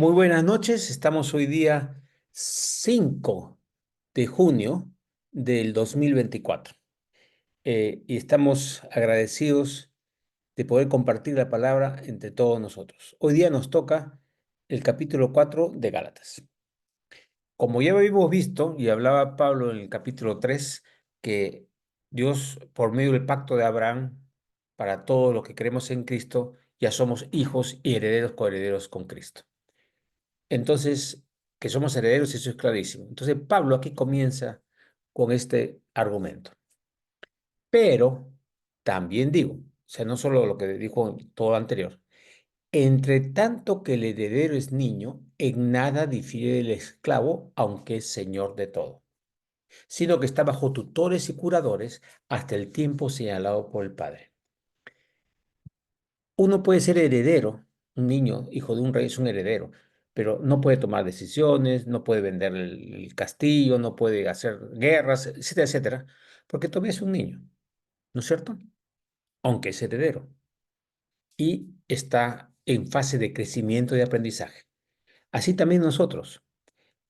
Muy buenas noches, estamos hoy día 5 de junio del 2024 y estamos agradecidos de poder compartir la palabra entre todos nosotros. Hoy día nos toca el capítulo 4 de Gálatas. Como ya habíamos visto y hablaba Pablo en el capítulo 3 que Dios, por medio del pacto de Abraham, para todos los que creemos en Cristo, ya somos hijos y herederos coherederos con Cristo. Entonces, que somos herederos, eso es clarísimo. Entonces, Pablo aquí comienza con este argumento. Pero también digo, o sea, no solo lo que dijo todo lo anterior, entre tanto que el heredero es niño, en nada difiere del esclavo, aunque es señor de todo, sino que está bajo tutores y curadores hasta el tiempo señalado por el padre. Uno puede ser heredero, un niño, hijo de un rey, es un heredero, pero no puede tomar decisiones, no puede vender el castillo, no puede hacer guerras, etcétera, etcétera, porque todavía es un niño, ¿no es cierto? Aunque es heredero y está en fase de crecimiento y aprendizaje. Así también nosotros.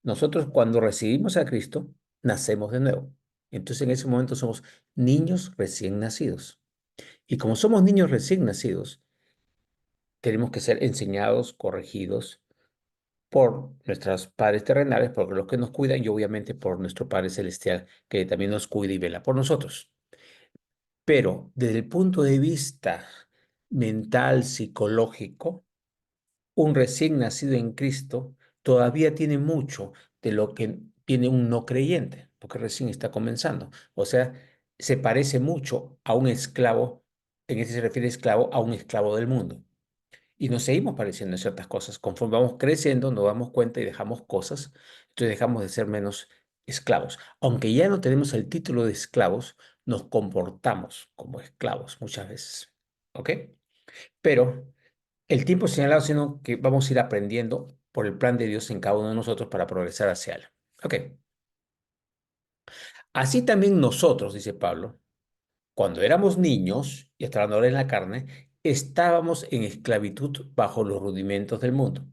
Nosotros cuando recibimos a Cristo, nacemos de nuevo. Entonces en ese momento somos niños recién nacidos. Y como somos niños recién nacidos, tenemos que ser enseñados, corregidos por nuestros padres terrenales, porque los que nos cuidan, y obviamente por nuestro Padre Celestial, que también nos cuida y vela por nosotros. Pero desde el punto de vista mental, psicológico, un recién nacido en Cristo todavía tiene mucho de lo que tiene un no creyente, porque recién está comenzando. O sea, se parece mucho a un esclavo, en ese se refiere esclavo, a un esclavo del mundo. Y nos seguimos pareciendo en ciertas cosas. Conforme vamos creciendo, nos damos cuenta y dejamos cosas, entonces dejamos de ser menos esclavos. Aunque ya no tenemos el título de esclavos, nos comportamos como esclavos muchas veces. ¿Ok? Pero el tiempo señalado, sino que vamos a ir aprendiendo por el plan de Dios en cada uno de nosotros para progresar hacia él. ¿Ok? Así también nosotros, dice Pablo, cuando éramos niños, y hasta la hora en la carne, estábamos en esclavitud bajo los rudimentos del mundo.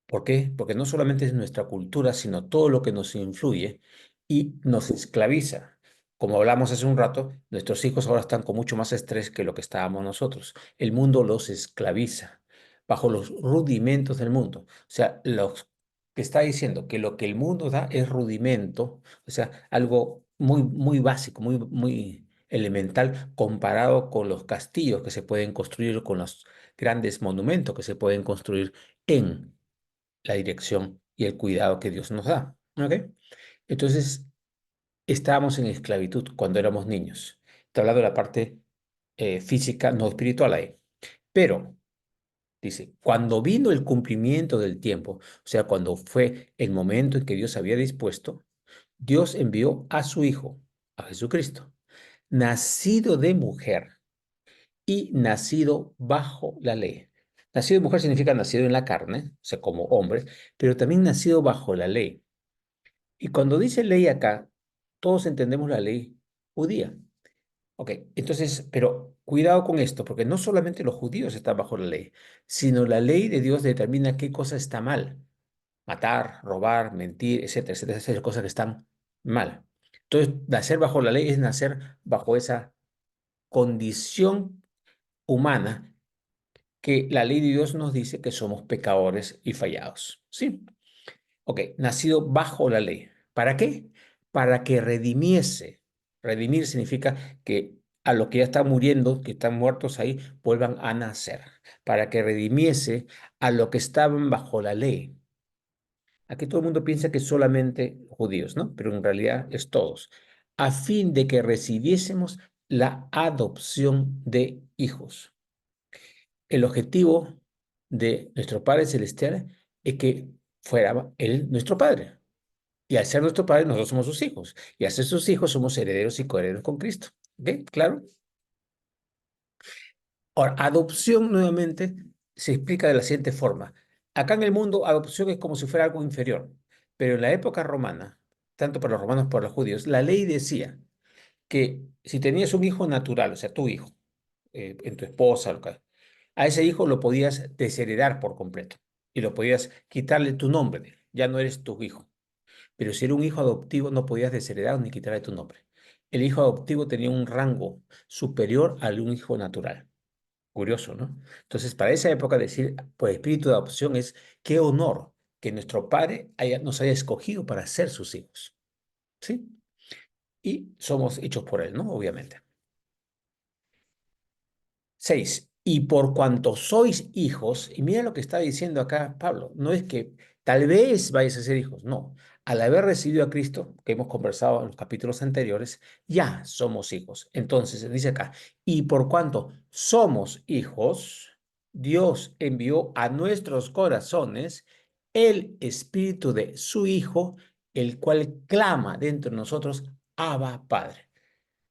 ¿Por qué? Porque no solamente es nuestra cultura, sino todo lo que nos influye y nos esclaviza. Como hablamos hace un rato, nuestros hijos ahora están con mucho más estrés que lo que estábamos nosotros. El mundo los esclaviza bajo los rudimentos del mundo. O sea, lo que está diciendo que lo que el mundo da es rudimento, o sea, algo muy, muy básico, muy, muy elemental comparado con los castillos que se pueden construir, con los grandes monumentos que se pueden construir en la dirección y el cuidado que Dios nos da. ¿Ok? Entonces, estábamos en esclavitud cuando éramos niños. Estoy hablando de la parte física, no espiritual ahí. Pero, dice, cuando vino el cumplimiento del tiempo, o sea, cuando fue el momento en que Dios había dispuesto, Dios envió a su Hijo, a Jesucristo, nacido de mujer y nacido bajo la ley. Nacido de mujer significa nacido en la carne, o sea, como hombre, pero también nacido bajo la ley. Y cuando dice ley acá, todos entendemos la ley judía. Ok, entonces, pero cuidado con esto, porque no solamente los judíos están bajo la ley, sino la ley de Dios determina qué cosa está mal. Matar, robar, mentir, etcétera, etcétera, esas cosas que están mal. Entonces, nacer bajo la ley es nacer bajo esa condición humana que la ley de Dios nos dice que somos pecadores y fallados. ¿Sí? Ok, nacido bajo la ley. ¿Para qué? Para que redimiese. Redimir significa que a los que ya están muriendo, que están muertos ahí, vuelvan a nacer. Para que redimiese a los que estaban bajo la ley. Aquí todo el mundo piensa que es solamente judíos, ¿no? Pero en realidad es todos. A fin de que recibiésemos la adopción de hijos. El objetivo de nuestro Padre Celestial es que fuera Él nuestro Padre. Y al ser nuestro Padre, nosotros somos sus hijos. Y al ser sus hijos, somos herederos y coherederos con Cristo. ¿Ok? ¿Claro? Ahora, adopción nuevamente se explica de la siguiente forma. Acá en el mundo, adopción es como si fuera algo inferior. Pero en la época romana, tanto para los romanos como para los judíos, la ley decía que si tenías un hijo natural, o sea, tu hijo, en tu esposa, lo que, A ese hijo lo podías desheredar por completo y lo podías quitarle tu nombre. Ya no eres tu hijo. Pero si era un hijo adoptivo, no podías desheredar ni quitarle tu nombre. El hijo adoptivo tenía un rango superior al de un hijo natural. Curioso, ¿no? Entonces, para esa época, decir por espíritu de adopción es qué honor que nuestro padre nos haya escogido para ser sus hijos. ¿Sí? Y somos hechos por él, ¿no? Obviamente. 6. Y por cuanto sois hijos, y mira lo que está diciendo acá Pablo, no es que tal vez vais a ser hijos, no. Al haber recibido a Cristo, que hemos conversado en los capítulos anteriores, ya somos hijos. Entonces, dice acá, y por cuanto somos hijos, Dios envió a nuestros corazones el espíritu de su Hijo, el cual clama dentro de nosotros, Abba, Padre.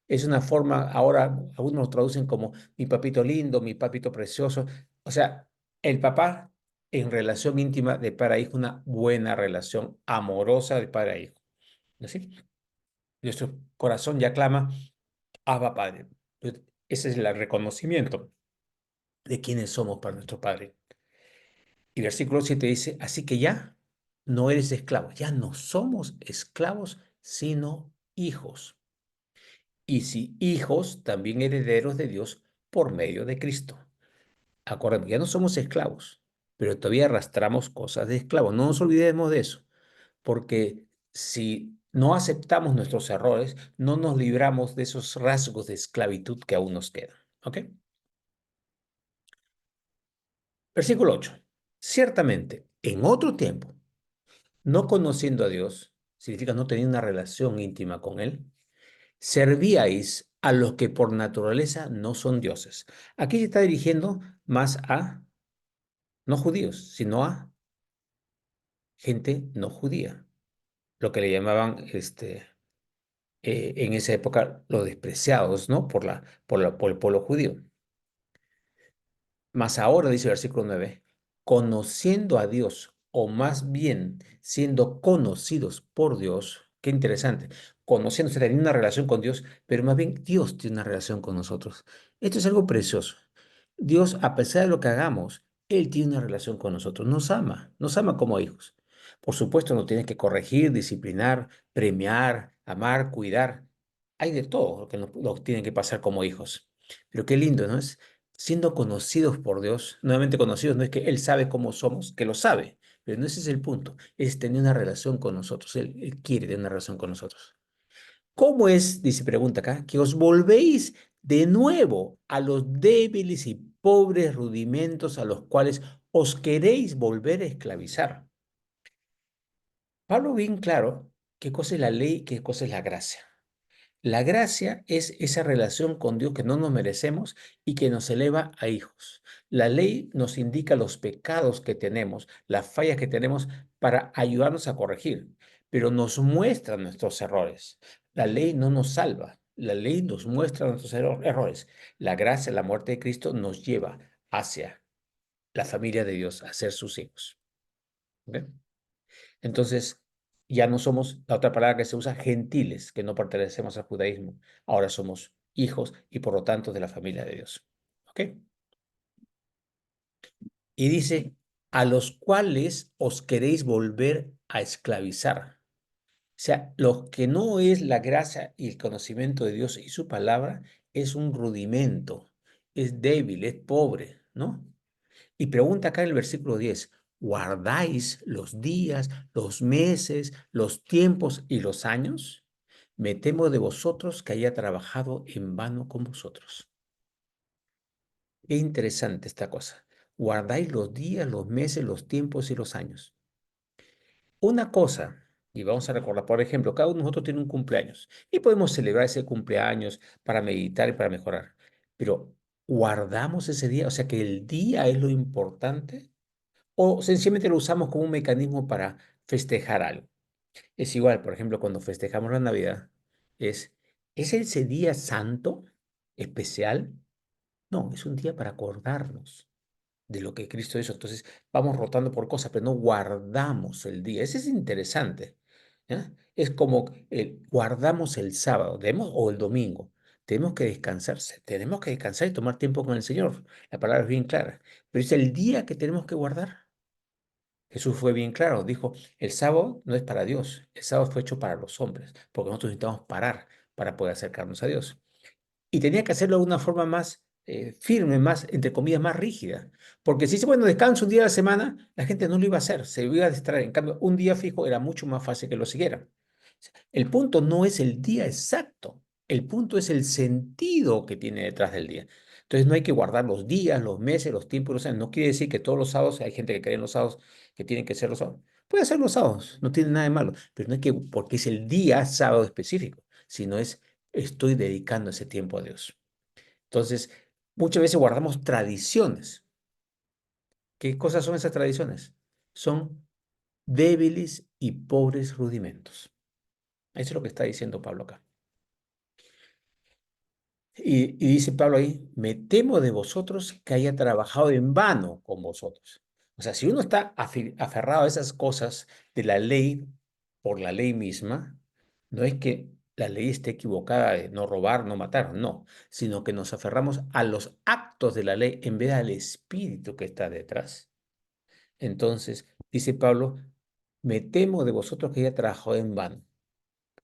Es una forma, ahora algunos lo traducen como mi papito lindo, mi papito precioso. O sea, el papá en relación íntima de padre a hijo, una buena relación amorosa de padre a hijo. ¿No es así? Nuestro corazón ya clama, Abba Padre. Pues, ese es el reconocimiento de quiénes somos para nuestro Padre. Y versículo 7 dice, así que ya no eres esclavo, ya no somos esclavos, sino hijos. Y si hijos, también herederos de Dios por medio de Cristo. Acuérdense, ya no somos esclavos, pero todavía arrastramos cosas de esclavos. No nos olvidemos de eso, porque si no aceptamos nuestros errores, no nos libramos de esos rasgos de esclavitud que aún nos quedan. ¿Ok? Versículo 8. Ciertamente, en otro tiempo, no conociendo a Dios, significa no tener una relación íntima con Él, servíais a los que por naturaleza no son dioses. Aquí se está dirigiendo más a no judíos, sino a gente no judía, lo que le llamaban en esa época los despreciados, ¿no? Por el pueblo judío. Mas ahora, dice el versículo 9, conociendo a Dios, o más bien siendo conocidos por Dios, qué interesante, conociéndose, teniendo una relación con Dios, pero más bien Dios tiene una relación con nosotros. Esto es algo precioso. Dios, a pesar de lo que hagamos, Él tiene una relación con nosotros, nos ama como hijos. Por supuesto, nos tiene que corregir, disciplinar, premiar, amar, cuidar. Hay de todo lo que nos tiene que pasar como hijos. Pero qué lindo, ¿no es? Siendo conocidos por Dios, nuevamente conocidos, no es que Él sabe cómo somos, que lo sabe, pero no ese es el punto, es tener una relación con nosotros, Él quiere tener una relación con nosotros. ¿Cómo es, dice, pregunta acá, que os volvéis de nuevo a los débiles y pobres rudimentos a los cuales os queréis volver a esclavizar? Pablo bien claro qué cosa es la ley, qué cosa es la gracia. La gracia es esa relación con Dios que no nos merecemos y que nos eleva a hijos. La ley nos indica los pecados que tenemos, las fallas que tenemos para ayudarnos a corregir, pero nos muestra nuestros errores. La ley no nos salva, la ley nos muestra nuestros errores. La gracia, la muerte de Cristo nos lleva hacia la familia de Dios, a ser sus hijos. ¿Ok? Entonces, ya no somos, la otra palabra que se usa, gentiles, que no pertenecemos al judaísmo. Ahora somos hijos y por lo tanto de la familia de Dios. ¿Ok? Y dice, a los cuales os queréis volver a esclavizar. O sea, lo que no es la gracia y el conocimiento de Dios y su palabra es un rudimento, es débil, es pobre, ¿no? Y pregunta acá en el versículo 10, ¿guardáis los días, los meses, los tiempos y los años? Me temo de vosotros que haya trabajado en vano con vosotros. Qué interesante esta cosa. Guardáis los días, los meses, los tiempos y los años. Una cosa, y vamos a recordar, por ejemplo, cada uno de nosotros tiene un cumpleaños y podemos celebrar ese cumpleaños para meditar y para mejorar. Pero, ¿guardamos ese día? O sea, que el día es lo importante. O sencillamente lo usamos como un mecanismo para festejar algo. Es igual, por ejemplo, cuando festejamos la Navidad, es, ¿es ese día santo, especial? No, es un día para acordarnos de lo que Cristo hizo. Entonces, vamos rotando por cosas, pero no guardamos el día. Ese es interesante. ¿Ya? Es como guardamos el sábado o el domingo. tenemos que descansar y tomar tiempo con el Señor. La palabra es bien clara, pero es el día que tenemos que guardar. Jesús fue bien claro, dijo, el sábado no es para Dios, el sábado fue hecho para los hombres, porque nosotros necesitamos parar para poder acercarnos a Dios. Y tenía que hacerlo de una forma más firme, más, entre comillas, más rígida. Porque si dice, bueno, descanso un día a la semana, la gente no lo iba a hacer, se iba a distraer. En cambio, un día fijo era mucho más fácil que lo siguieran. El punto no es el día exacto, el punto es el sentido que tiene detrás del día. Entonces no hay que guardar los días, los meses, los tiempos, los años. No quiere decir que todos los sábados, hay gente que cree en los sábados, que tienen que ser los sábados. Puede ser los sábados, no tiene nada de malo, pero no hay que, porque es el día sábado específico, sino es, estoy dedicando ese tiempo a Dios. Entonces, muchas veces guardamos tradiciones. ¿Qué cosas son esas tradiciones? Son débiles y pobres rudimentos. Eso es lo que está diciendo Pablo acá. Y dice Pablo ahí, me temo de vosotros que haya trabajado en vano con vosotros. O sea, si uno está aferrado a esas cosas de la ley por la ley misma, no es que la ley esté equivocada de no robar, no matar, no, sino que nos aferramos a los actos de la ley en vez del espíritu que está detrás. Entonces, dice Pablo, me temo de vosotros que haya trabajado en vano.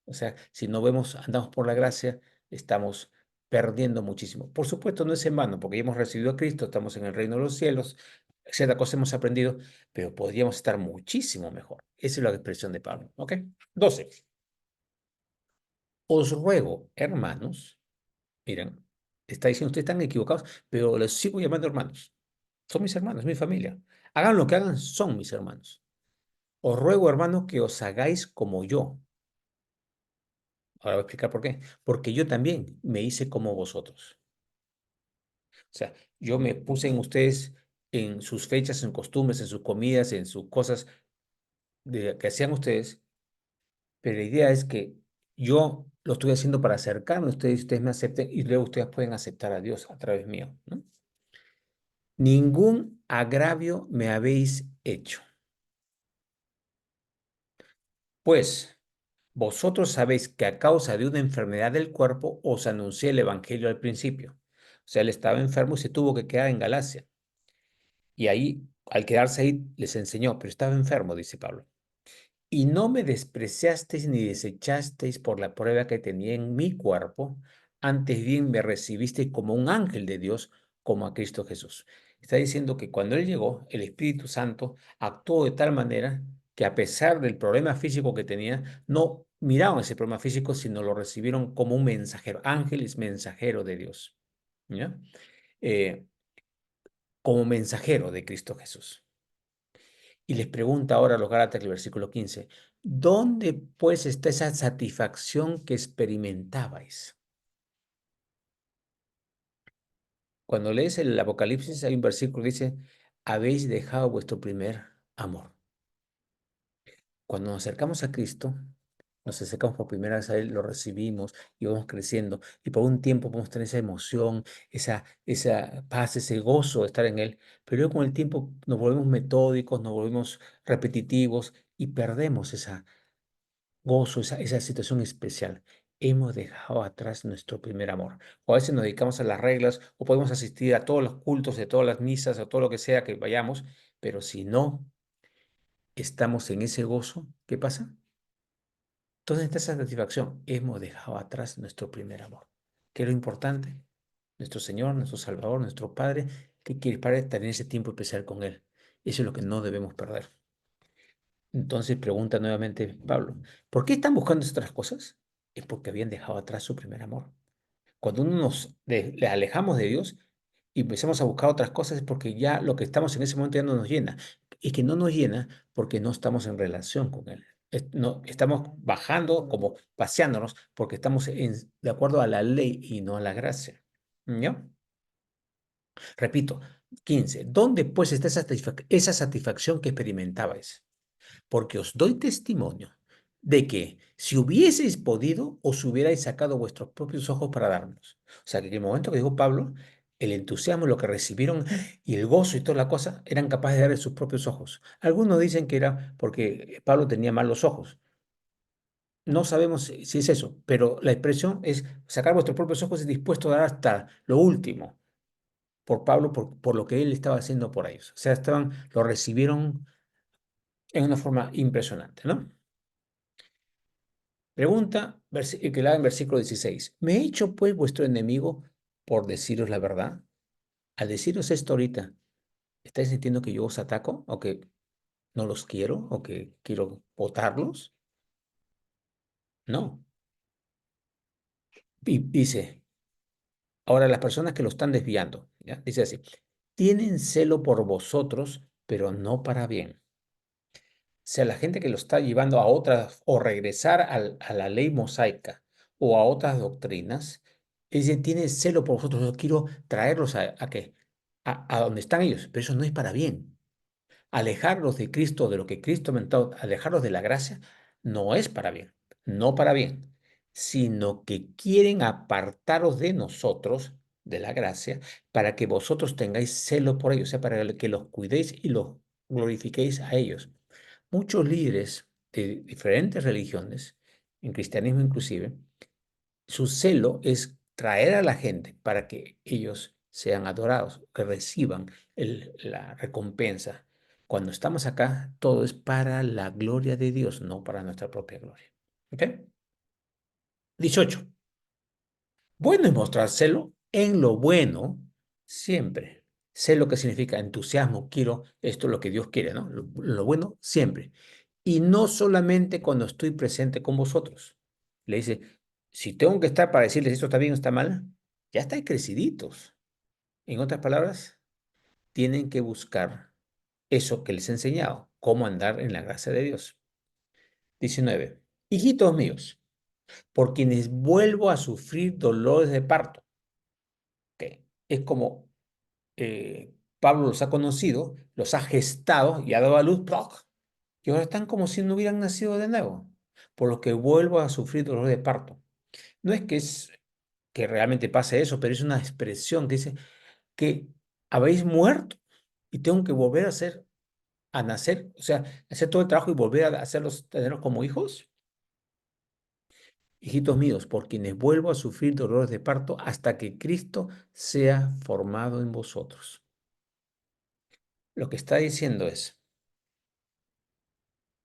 O sea, si no vemos, andamos por la gracia, estamos perdiendo muchísimo. Por supuesto, no es en vano, porque ya hemos recibido a Cristo, estamos en el reino de los cielos, cierta cosa hemos aprendido, pero podríamos estar muchísimo mejor. Esa es la expresión de Pablo. ¿Ok? 12. Os ruego, hermanos, miren, está diciendo, ustedes están equivocados, pero los sigo llamando hermanos. Son mis hermanos, mi familia. Hagan lo que hagan, son mis hermanos. Os ruego, hermanos, que os hagáis como yo. Ahora voy a explicar por qué. Porque yo también me hice como vosotros. O sea, yo me puse en ustedes, en sus fechas, en costumbres, en sus comidas, en sus cosas que hacían ustedes, pero la idea es que yo lo estoy haciendo para acercarme a ustedes, ustedes me acepten y luego ustedes pueden aceptar a Dios a través mío, ¿no? Ningún agravio me habéis hecho, pues vosotros sabéis que a causa de una enfermedad del cuerpo os anuncié el evangelio al principio. O sea, él estaba enfermo y se tuvo que quedar en Galacia. Y ahí, al quedarse ahí, les enseñó, pero estaba enfermo, dice Pablo. Y no me despreciasteis ni desechasteis por la prueba que tenía en mi cuerpo, antes bien me recibisteis como un ángel de Dios, como a Cristo Jesús. Está diciendo que cuando Él llegó, el Espíritu Santo actuó de tal manera que a pesar del problema físico que tenía, no miraron ese problema físico, sino lo recibieron como un mensajero. Ángel es mensajero de Dios, ¿ya? Eh, como mensajero de Cristo Jesús. Y les pregunta ahora a los Gálatas, el versículo 15, ¿dónde pues está esa satisfacción que experimentabais? Cuando lees el Apocalipsis hay un versículo que dice, habéis dejado vuestro primer amor. Cuando nos acercamos a Cristo, nos acercamos por primera vez a Él, lo recibimos y vamos creciendo. Y por un tiempo podemos tener esa emoción, esa paz, ese gozo de estar en Él. Pero luego con el tiempo nos volvemos metódicos, nos volvemos repetitivos y perdemos esa gozo, esa situación especial. Hemos dejado atrás nuestro primer amor. O a veces nos dedicamos a las reglas o podemos asistir a todos los cultos, de todas las misas o todo lo que sea que vayamos, pero si no estamos en ese gozo, ¿qué pasa? ¿Dónde está esa satisfacción? Hemos dejado atrás nuestro primer amor. ¿Qué es lo importante? Nuestro Señor, nuestro Salvador, nuestro Padre, que quiere para tener ese tiempo especial con Él. Eso es lo que no debemos perder. Entonces pregunta nuevamente Pablo, ¿por qué están buscando esas otras cosas? Es porque habían dejado atrás su primer amor. Cuando uno le alejamos de Dios y empezamos a buscar otras cosas es porque ya lo que estamos en ese momento ya no nos llena. Y que no nos llena porque no estamos en relación con Él. No, estamos bajando, como paseándonos, porque estamos de acuerdo a la ley y no a la gracia. ¿Ya? Repito, 15. ¿Dónde pues está esa satisfacción que experimentabais? Porque os doy testimonio de que si hubieseis podido, os hubierais sacado vuestros propios ojos para darnos. O sea, que en el momento que dijo Pablo, el entusiasmo, lo que recibieron y el gozo y toda la cosa, eran capaces de dar sus propios ojos. Algunos dicen que era porque Pablo tenía malos ojos. No sabemos si es eso, pero la expresión es sacar vuestros propios ojos y dispuesto a dar hasta lo último por Pablo, por lo que él estaba haciendo por ellos. O sea, lo recibieron en una forma impresionante, ¿no? Pregunta que la da en versículo 16. ¿Me he hecho pues vuestro enemigo por deciros la verdad? Al deciros esto ahorita, ¿estáis sintiendo que yo os ataco o que no los quiero o que quiero votarlos? No. Y dice, ahora las personas que lo están desviando, ¿ya? Dice así, tienen celo por vosotros, pero no para bien. O sea, la gente que lo está llevando a otras o regresar a la ley mosaica o a otras doctrinas, dice, tiene celo por vosotros, yo quiero traerlos a qué, a donde están ellos, pero eso no es para bien. Alejarlos de Cristo, de lo que Cristo ha inventado, alejarlos de la gracia, no es para bien, no para bien, sino que quieren apartaros de nosotros, de la gracia, para que vosotros tengáis celo por ellos, o sea, para que los cuidéis y los glorifiquéis a ellos. Muchos líderes de diferentes religiones, en cristianismo inclusive, su celo es traer a la gente para que ellos sean adorados, que reciban la recompensa. Cuando estamos acá, todo es para la gloria de Dios, no para nuestra propia gloria. ¿Ok? 18. Bueno es mostrar celo en lo bueno siempre. Celo que significa entusiasmo, quiero, esto es lo que Dios quiere, ¿no? Lo bueno siempre. Y no solamente cuando estoy presente con vosotros. Le dice, si tengo que estar para decirles esto está bien o está mal, ya estáis creciditos. En otras palabras, tienen que buscar eso que les he enseñado, cómo andar en la gracia de Dios. 19. Hijitos míos, por quienes vuelvo a sufrir dolores de parto. Que es como Pablo los ha conocido, los ha gestado y ha dado a luz, ¡proc! Y ahora están como si no hubieran nacido de nuevo, por lo que vuelvo a sufrir dolor de parto. No es que realmente pase eso, pero es una expresión que dice que habéis muerto y tengo que volver a nacer, o sea, hacer todo el trabajo y volver a hacerlos, tenerlos como hijos. Hijitos míos, por quienes vuelvo a sufrir dolores de parto hasta que Cristo sea formado en vosotros. Lo que está diciendo es,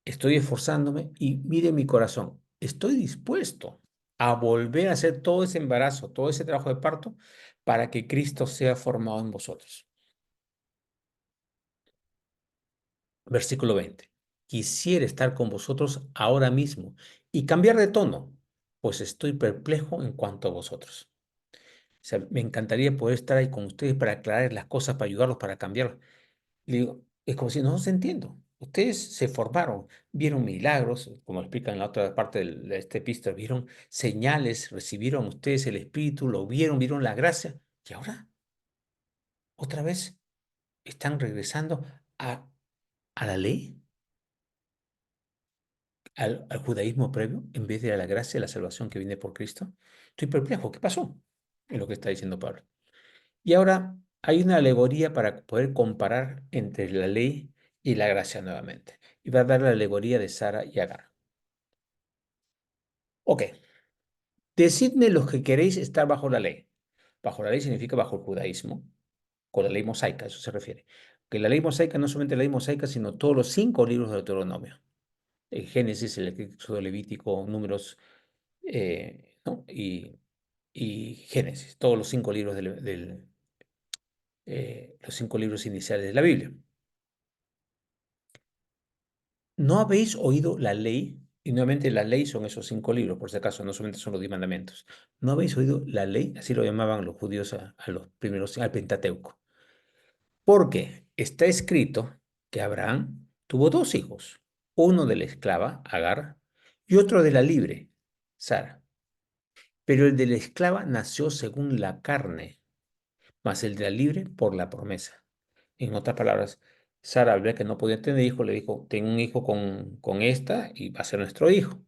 estoy esforzándome y mire mi corazón, estoy dispuesto a volver a hacer todo ese embarazo, todo ese trabajo de parto para que Cristo sea formado en vosotros. Versículo 20. Quisiera estar con vosotros ahora mismo y cambiar de tono, pues estoy perplejo en cuanto a vosotros. O sea, me encantaría poder estar ahí con ustedes para aclarar las cosas, para ayudarlos, para cambiar. Le digo, es como si no os entiendo. Ustedes se formaron, vieron milagros, como explica en la otra parte de este epístola, vieron señales, recibieron ustedes el Espíritu, lo vieron, vieron la gracia, y ahora, otra vez, están regresando a, a la ley, al judaísmo previo, en vez de a la gracia, la salvación que viene por Cristo. Estoy perplejo, ¿qué pasó? Es lo que está diciendo Pablo. Y ahora hay una alegoría para poder comparar entre la ley y la gracia nuevamente. Y va a dar la alegoría de Sara y Agar. Ok, decidme los que queréis estar bajo la ley. Bajo la ley significa bajo el judaísmo, con la ley mosaica, eso se refiere. Que la ley mosaica no solamente la ley mosaica, sino todos los 5 libros de Deuteronomio. El Génesis, el Éxodo, Levítico, Números, ¿no? Y Génesis, todos los 5 libros los 5 libros iniciales de la Biblia. ¿No habéis oído la ley? Y nuevamente la ley son esos 5 libros, por si acaso, no solamente son los 10 mandamientos. ¿No habéis oído la ley? Así lo llamaban los judíos a los primeros, al Pentateuco. Porque está escrito que Abraham tuvo 2 hijos, uno de la esclava, Agar, y otro de la libre, Sara. Pero el de la esclava nació según la carne, mas el de la libre por la promesa. En otras palabras, Sara, al ver que no podía tener hijo, le dijo, ten un hijo con esta y va a ser nuestro hijo.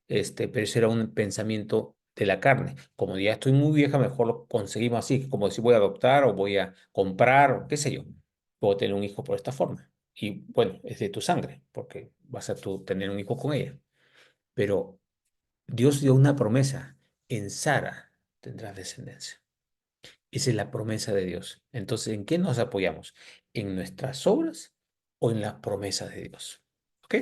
Pero ese era un pensamiento de la carne. Como ya estoy muy vieja, mejor lo conseguimos así, como si voy a adoptar o voy a comprar o qué sé yo. Puedo tener un hijo por esta forma. Y bueno, es de tu sangre, porque vas a tú tener un hijo con ella. Pero Dios dio una promesa, en Sara tendrás descendencia. Esa es la promesa de Dios. Entonces, ¿en qué nos apoyamos? ¿En nuestras obras o en las promesas de Dios? ¿Ok?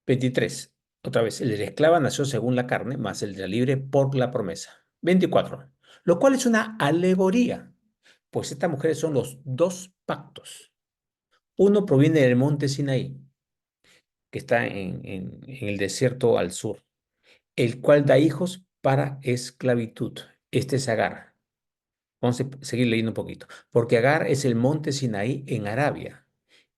23. Otra vez, el de la esclava nació según la carne, más el de la libre por la promesa. 24. Lo cual es una alegoría, pues estas mujeres son los dos pactos. Uno proviene del monte Sinaí, que está en el desierto al sur, el cual da hijos para esclavitud. Este es Agar. Vamos a seguir leyendo un poquito. Porque Agar es el monte Sinaí en Arabia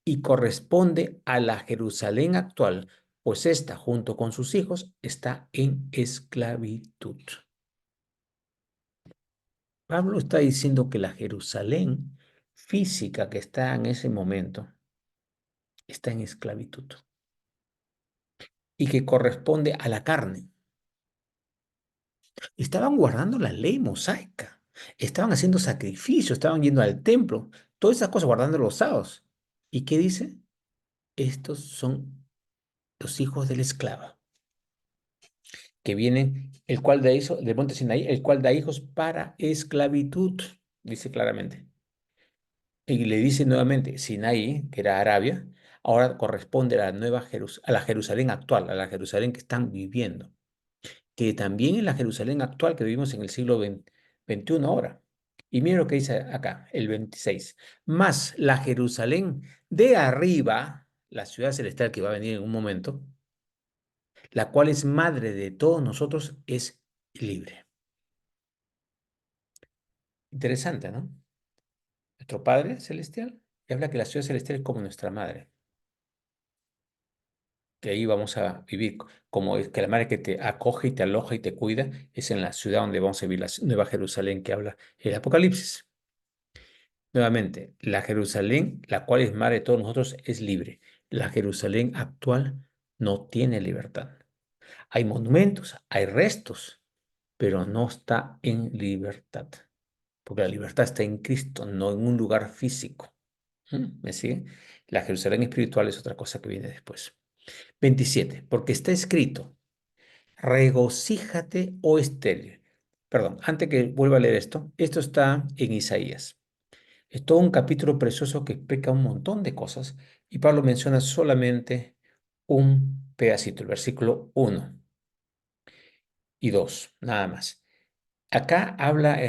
y corresponde a la Jerusalén actual, pues ésta, junto con sus hijos, está en esclavitud. Pablo está diciendo que la Jerusalén física que está en ese momento está en esclavitud y que corresponde a la carne. Estaban guardando la ley mosaica, estaban haciendo sacrificios, estaban yendo al templo, todas esas cosas guardando los sábados. ¿Y qué dice? Estos son los hijos del esclavo, que vienen, el cual da hijos, del monte Sinaí, el cual da hijos para esclavitud, dice claramente. Y le dice nuevamente, Sinaí, que era Arabia, ahora corresponde a la nueva a la Jerusalén actual, a la Jerusalén que están viviendo, que también es la Jerusalén actual que vivimos en el siglo XXI ahora. Y mira lo que dice acá, el 26. Más la Jerusalén de arriba, la ciudad celestial que va a venir en un momento, la cual es madre de todos nosotros, es libre. Interesante, ¿no? Nuestro Padre Celestial y habla que la ciudad celestial es como nuestra madre, que ahí vamos a vivir, como es que la madre que te acoge y te aloja y te cuida, es en la ciudad donde vamos a vivir, la Nueva Jerusalén que habla el Apocalipsis. Nuevamente, la Jerusalén, la cual es madre de todos nosotros, es libre. La Jerusalén actual no tiene libertad. Hay monumentos, hay restos, pero no está en libertad. Porque la libertad está en Cristo, no en un lugar físico. ¿Me sigue? La Jerusalén espiritual es otra cosa que viene después. 27. Porque está escrito, regocíjate, oh estéril. Perdón, antes que vuelva a leer esto está en Isaías. Es todo un capítulo precioso que explica un montón de cosas y Pablo menciona solamente un pedacito, el versículo 1 y 2, nada más. Acá habla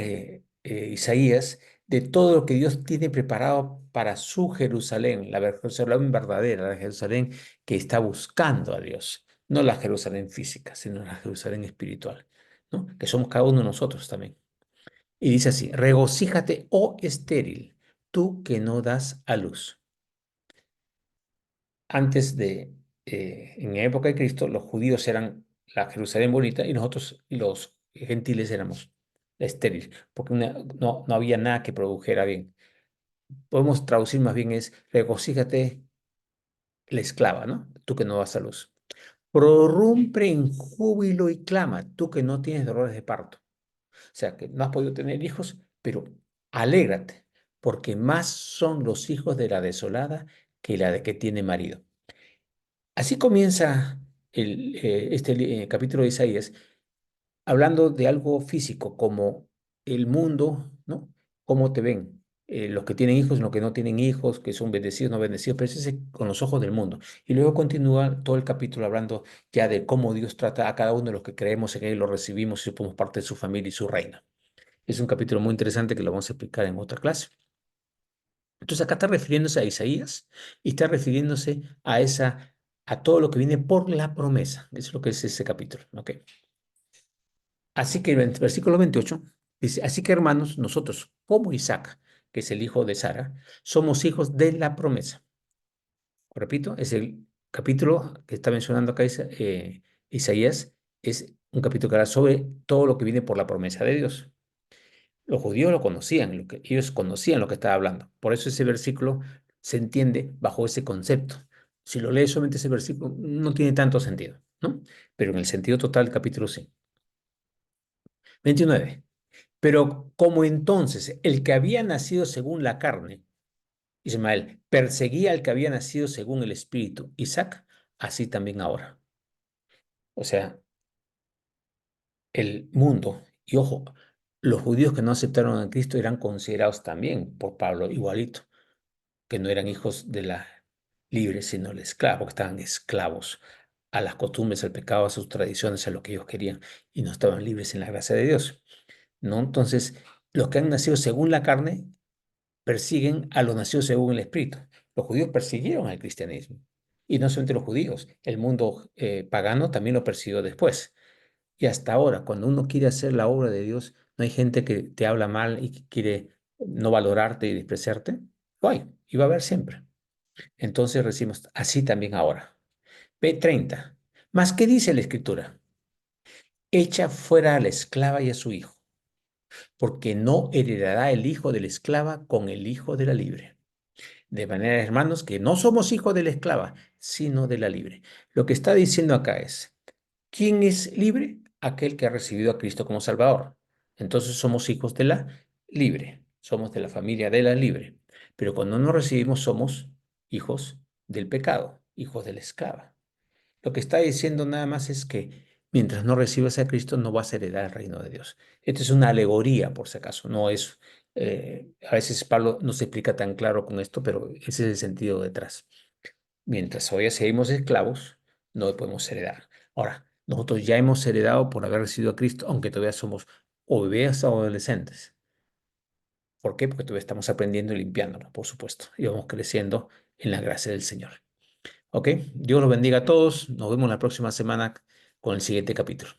Isaías de todo lo que Dios tiene preparado para su Jerusalén, la Jerusalén verdadera, la Jerusalén que está buscando a Dios, no la Jerusalén física, sino la Jerusalén espiritual, ¿no? Que somos cada uno de nosotros también. Y dice así, regocíjate, oh estéril, tú que no das a luz. Antes en época de Cristo, los judíos eran la Jerusalén bonita y nosotros, los gentiles, éramos la estéril, porque no había nada que produjera bien. Podemos traducir más bien es, regocíjate la esclava, ¿no? Tú que no das a luz. Prorrumpe en júbilo y clama, tú que no tienes dolores de parto. O sea, que no has podido tener hijos, pero alégrate, porque más son los hijos de la desolada que la de que tiene marido. Así comienza este capítulo de Isaías, hablando de algo físico, como el mundo, ¿no? Cómo te ven. Los que tienen hijos, los que no tienen hijos, que son bendecidos, no bendecidos, pero ese es con los ojos del mundo. Y luego continúa todo el capítulo hablando ya de cómo Dios trata a cada uno de los que creemos en Él, lo recibimos y somos parte de su familia y su reino. Es un capítulo muy interesante que lo vamos a explicar en otra clase. Entonces acá está refiriéndose a Isaías y está refiriéndose a todo lo que viene por la promesa. Eso es lo que es ese capítulo, ¿ok? Así que el versículo 28 dice, así que hermanos, nosotros, como Isaac, que es el hijo de Sara, somos hijos de la promesa. Repito, es el capítulo que está mencionando acá Isaías, es un capítulo que habla sobre todo lo que viene por la promesa de Dios. Los judíos lo conocían, ellos conocían lo que estaba hablando. Por eso ese versículo se entiende bajo ese concepto. Si lo lees solamente ese versículo, no tiene tanto sentido, ¿no? Pero en el sentido total del capítulo sí. 29. Pero como entonces el que había nacido según la carne, Ismael, perseguía al que había nacido según el espíritu, Isaac, así también ahora. O sea, el mundo. Y ojo, los judíos que no aceptaron a Cristo eran considerados también por Pablo igualito, que no eran hijos de la libre, sino el esclavo, que estaban esclavos a las costumbres, al pecado, a sus tradiciones, a lo que ellos querían, y no estaban libres en la gracia de Dios, ¿no? Entonces, los que han nacido según la carne persiguen a los nacidos según el Espíritu. Los judíos persiguieron al cristianismo. Y no solamente los judíos, el mundo pagano también lo persiguió después. Y hasta ahora, cuando uno quiere hacer la obra de Dios, no hay gente que te habla mal y que quiere no valorarte y despreciarte. Lo hay, y va a haber siempre. Entonces recibimos así también ahora. P30. ¿Más qué dice la Escritura? Echa fuera a la esclava y a su hijo, porque no heredará el hijo de la esclava con el hijo de la libre. De manera, hermanos, que no somos hijos de la esclava, sino de la libre. Lo que está diciendo acá es, ¿quién es libre? Aquel que ha recibido a Cristo como Salvador. Entonces somos hijos de la libre, somos de la familia de la libre. Pero cuando no recibimos, somos hijos del pecado, hijos de la esclava. Lo que está diciendo nada más es que mientras no recibas a Cristo, no vas a heredar el reino de Dios. Esto es una alegoría, por si acaso, no es. A veces Pablo no se explica tan claro con esto, pero ese es el sentido detrás. Mientras todavía seguimos esclavos, no podemos heredar. Ahora, nosotros ya hemos heredado por haber recibido a Cristo, aunque todavía somos o bebés o adolescentes. ¿Por qué? Porque todavía estamos aprendiendo y limpiándonos, por supuesto, y vamos creciendo en la gracia del Señor. ¿Ok? Dios los bendiga a todos. Nos vemos la próxima semana con el siguiente capítulo.